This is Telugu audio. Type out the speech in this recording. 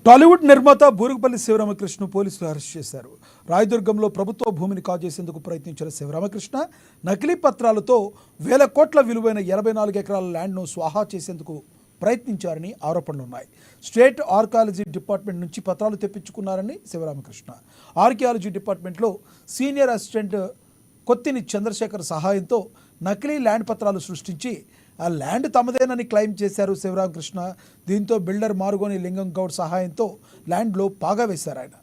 టాలీవుడ్ నిర్మాత బూరుగుపల్లి శివరామకృష్ణ పోలీసులు అరెస్ట్ చేశారు. రాయదుర్గంలో ప్రభుత్వ భూమిని కాజేసేందుకు ప్రయత్నించిన శివరామకృష్ణ నకిలీ పత్రాలతో వేల కోట్ల విలువైన 84 ఎకరాల ల్యాండ్ను స్వాహా చేసేందుకు ప్రయత్నించారని ఆరోపణలున్నాయి. స్టేట్ ఆర్కియాలజీ డిపార్ట్మెంట్ నుంచి పత్రాలు తెప్పించుకున్నారని శివరామకృష్ణ ఆర్కియాలజీ డిపార్ట్మెంట్లో సీనియర్ అసిస్టెంట్ కొత్తిని చంద్రశేఖర్ సహాయంతో నకిలీ ల్యాండ్ పత్రాలు సృష్టించి ఆ ల్యాండ్ తమదేనని క్లెయిమ్ చేశారు శివరామకృష్ణ. దీంతో బిల్డర్ మారుగోని లింగం గౌడ్ సహాయంతో ల్యాండ్లో పాగా వేశారు ఆయన.